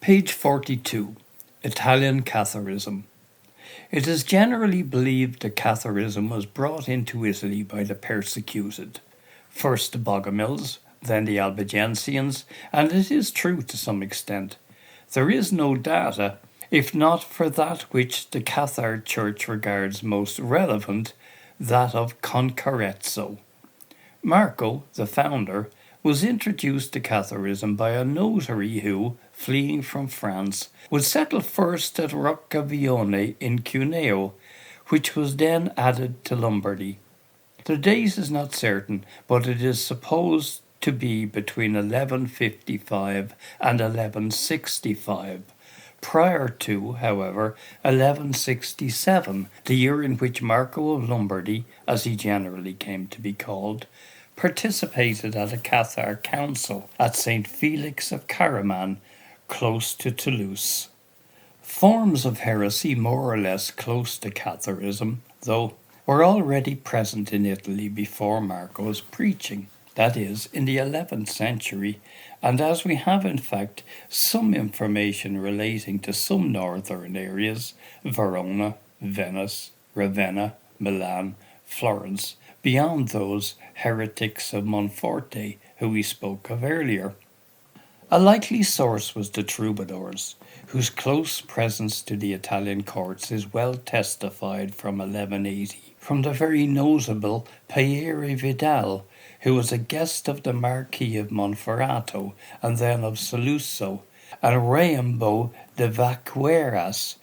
Page 42. Italian Catharism. It is generally believed that Catharism was brought into Italy by the persecuted, first the Bogomils, then the Albigensians, and it is true to some extent. There is no data, if not for that which the Cathar Church regards most relevant, that of Concarezzo. Marco, the founder, was introduced to Catharism by a notary who, fleeing from France, would settle first at Roccavione in Cuneo, which was then added to Lombardy. The date is not certain, but it is supposed to be between 1155 and 1165. Prior to, however, 1167, the year in which Marco of Lombardy, as he generally came to be called, participated at a Cathar council at St. Felix of Caraman, close to Toulouse. Forms of heresy more or less close to Catharism, though, were already present in Italy before Marco's preaching, that is, in the 11th century, and as we have in fact some information relating to some northern areas, Verona, Venice, Ravenna, Milan, Florence, beyond those heretics of Monforte who we spoke of earlier. A likely source was the troubadours, whose close presence to the Italian courts is well testified from 1180, from the very notable Pieri Vidal, who was a guest of the Marquis of Monferrato and then of Saluzzo, and Raimbo de Vaqueras,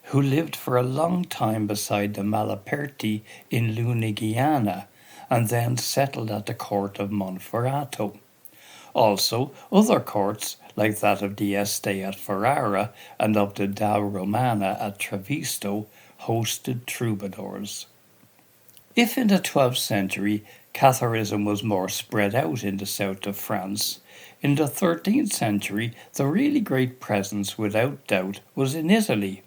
who lived for a long time beside the Malaperti in Lunigiana, and then settled at the court of Monferrato. Also, other courts, like that of the Este at Ferrara and of the da Romana at Trevisto, hosted troubadours. If in the 12th century Catharism was more spread out in the south of France, in the 13th century the really great presence, without doubt, was in Italy.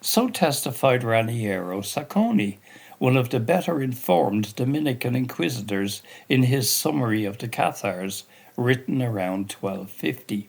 So testified Raniero Sacconi, one of the better informed Dominican inquisitors, in his summary of the Cathars, written around 1250.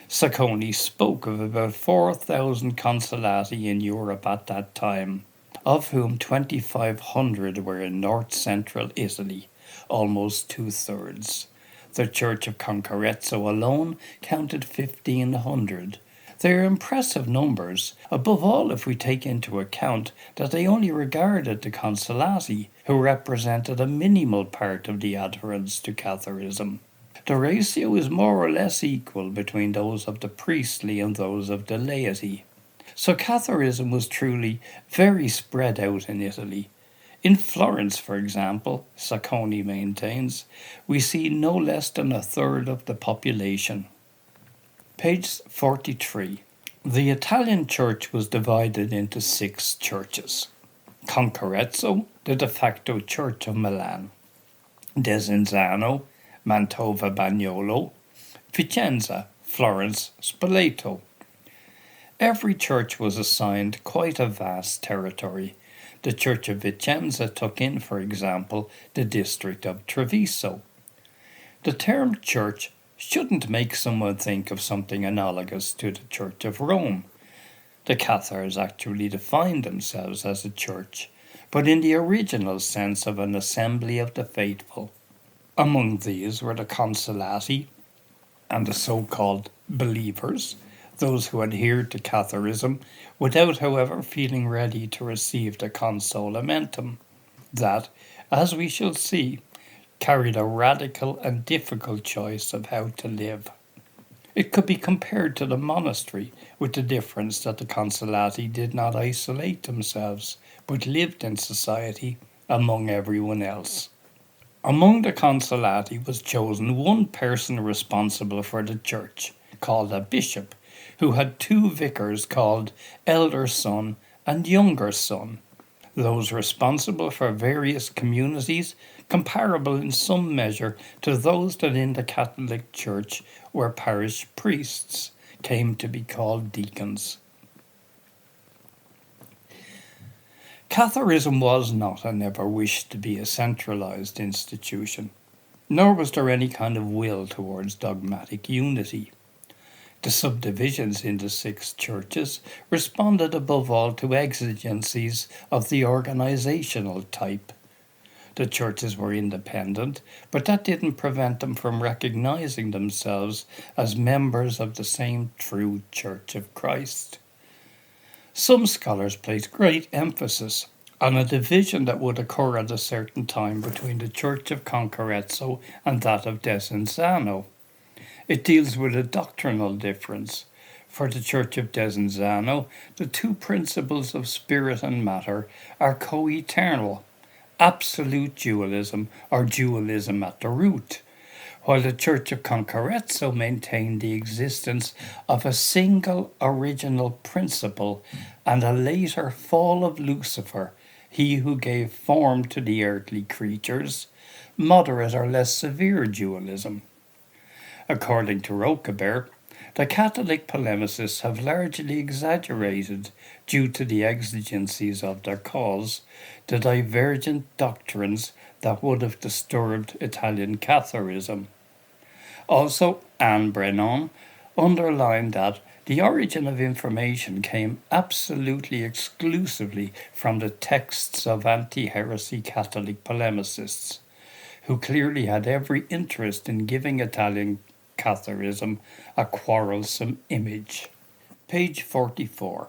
Sacconi spoke of about 4,000 consolati in Europe at that time, of whom 2,500 were in north-central Italy, almost two-thirds. The Church of Concarezzo alone counted 1,500. They are impressive numbers, above all if we take into account that they only regarded the consolati, who represented a minimal part of the adherents to Catharism. The ratio is more or less equal between those of the priestly and those of the laity. So Catharism was truly very spread out in Italy. In Florence, for example, Sacconi maintains, we see no less than a third of the population. Page 43. The Italian Church was divided into 6 churches. Concarezzo, the de facto Church of Milan. Desenzano, Mantova Bagnolo. Vicenza, Florence, Spoleto. Every church was assigned quite a vast territory. The Church of Vicenza took in, for example, the district of Treviso. The term church shouldn't make someone think of something analogous to the Church of Rome. The Cathars actually defined themselves as a church, but in the original sense of an assembly of the faithful. Among these were the consolati and the so-called believers, those who adhered to Catharism without, however, feeling ready to receive the consolamentum, that, as we shall see, carried a radical and difficult choice of how to live. It could be compared to the monastery, with the difference that the consolati did not isolate themselves, but lived in society among everyone else. Among the consolati was chosen one person responsible for the church, called a bishop, who had 2 vicars called elder son and younger son, those responsible for various communities comparable in some measure to those that in the Catholic Church were parish priests, came to be called deacons. Catharism was not and never wished to be a centralized institution, nor was there any kind of will towards dogmatic unity. The subdivisions into 6 churches responded above all to exigencies of the organisational type. The churches were independent, but that didn't prevent them from recognising themselves as members of the same true Church of Christ. Some scholars place great emphasis on a division that would occur at a certain time between the Church of Concarezzo and that of Desenzano. It deals with a doctrinal difference. For the Church of Desenzano, the 2 principles of spirit and matter are co-eternal, absolute dualism or dualism at the root, while the Church of Concarezzo maintained the existence of a single original principle and a later fall of Lucifer, he who gave form to the earthly creatures, moderate or less severe dualism. According to Roquebert, the Catholic polemicists have largely exaggerated, due to the exigencies of their cause, the divergent doctrines that would have disturbed Italian Catharism. Also, Anne Brennan underlined that the origin of information came absolutely exclusively from the texts of anti-heresy Catholic polemicists, who clearly had every interest in giving Italian Catharism a quarrelsome image. Page 44.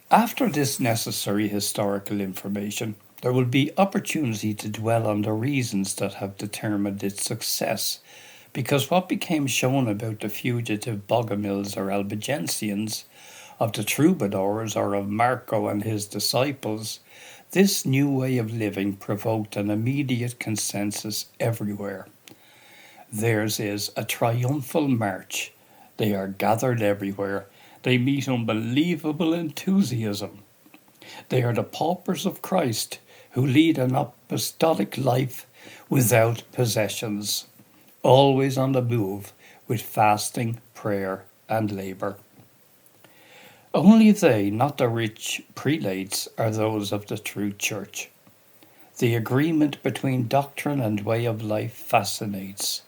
After this necessary historical information, there will be opportunity to dwell on the reasons that have determined its success, because what became shown about the fugitive Bogomils or Albigensians, of the troubadours or of Marco and his disciples, this new way of living provoked an immediate consensus everywhere. Theirs is a triumphal march. They are gathered everywhere. They meet unbelievable enthusiasm. They are the paupers of Christ, who lead an apostolic life without possessions, always on the move with fasting, prayer, and labour. Only they, not the rich prelates, are those of the true church. The agreement between doctrine and way of life fascinates.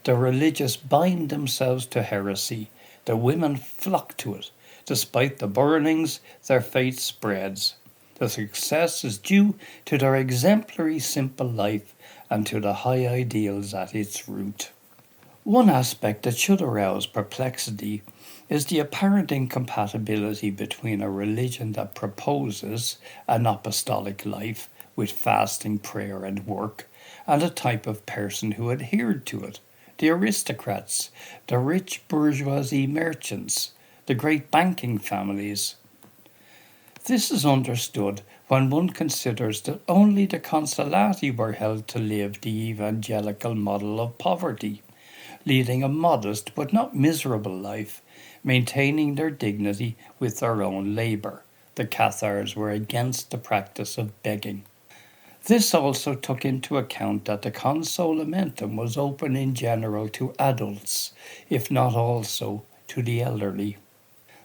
The religious bind themselves to heresy. The women flock to it. Despite the burnings, their faith spreads. The success is due to their exemplary simple life and to the high ideals at its root. One aspect that should arouse perplexity is the apparent incompatibility between a religion that proposes an apostolic life with fasting, prayer, and work, and a type of person who adhered to it. The aristocrats, the rich bourgeoisie merchants, the great banking families. This is understood when one considers that only the consolati were held to live the evangelical model of poverty, leading a modest but not miserable life, maintaining their dignity with their own labour. The Cathars were against the practice of begging. This also took into account that the consolamentum was open in general to adults, if not also to the elderly.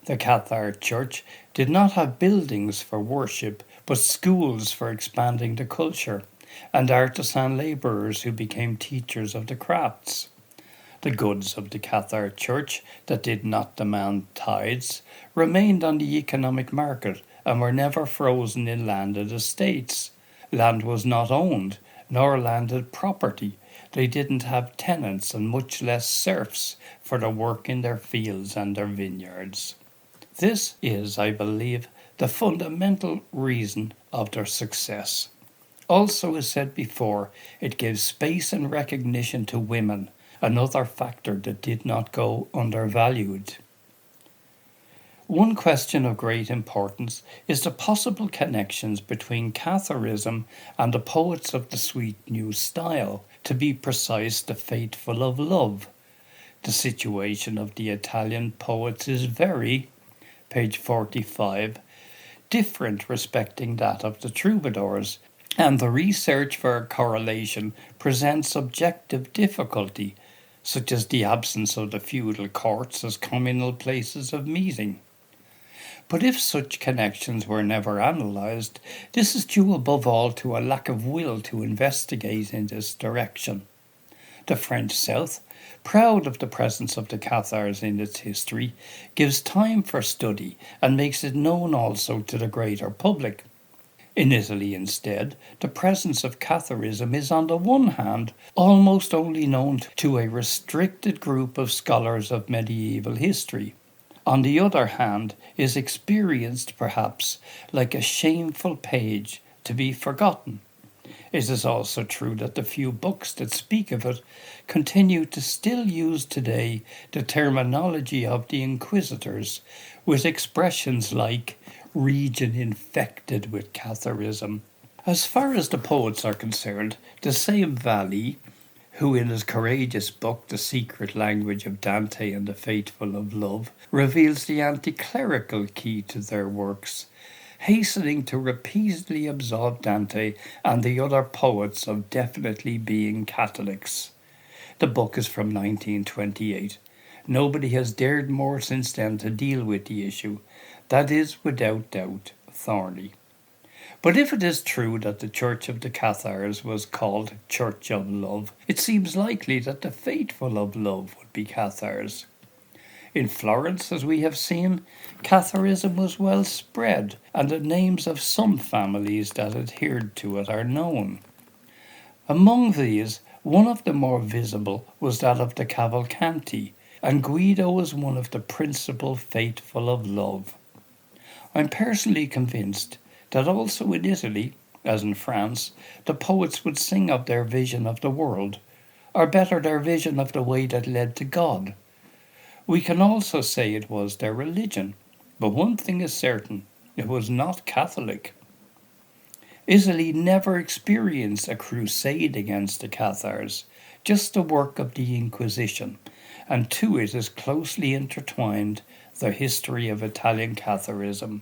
The Cathar Church did not have buildings for worship, but schools for expanding the culture, and artisan labourers who became teachers of the crafts. The goods of the Cathar Church that did not demand tithes remained on the economic market and were never frozen in landed estates. Land was not owned, nor landed property. They didn't have tenants and much less serfs for the work in their fields and their vineyards. This is, I believe, the fundamental reason of their success. Also, as said before, it gives space and recognition to women, another factor that did not go undervalued. One question of great importance is the possible connections between Catharism and the poets of the sweet new style, to be precise, the faithful of love. The situation of the Italian poets is very, page 45, different respecting that of the troubadours, and the research for a correlation presents objective difficulty, such as the absence of the feudal courts as communal places of meeting. But if such connections were never analysed, this is due above all to a lack of will to investigate in this direction. The French South, proud of the presence of the Cathars in its history, gives time for study and makes it known also to the greater public. In Italy, instead, the presence of Catharism is on the one hand almost only known to a restricted group of scholars of medieval history. On the other hand, is experienced perhaps like a shameful page to be forgotten. It is also true that the few books that speak of it continue to still use today the terminology of the inquisitors, with expressions like region infected with Catharism. As far as the poets are concerned, the same Valli, who in his courageous book The Secret Language of Dante and the Faithful of Love reveals the anti-clerical key to their works, hastening to repeatedly absolve Dante and the other poets of definitely being Catholics. The book is from 1928. Nobody has dared more since then to deal with the issue. That is, without doubt, thorny. But if it is true that the Church of the Cathars was called Church of Love, it seems likely that the Faithful of Love would be Cathars. In Florence, as we have seen, Catharism was well spread, and the names of some families that adhered to it are known. Among these, one of the more visible was that of the Cavalcanti, and Guido was one of the principal Faithful of Love. I'm personally convinced that also in Italy, as in France, the poets would sing of their vision of the world, or better, their vision of the way that led to God. We can also say it was their religion, but one thing is certain, it was not Catholic. Italy never experienced a crusade against the Cathars, just the work of the Inquisition, and to it is closely intertwined the history of Italian Catharism.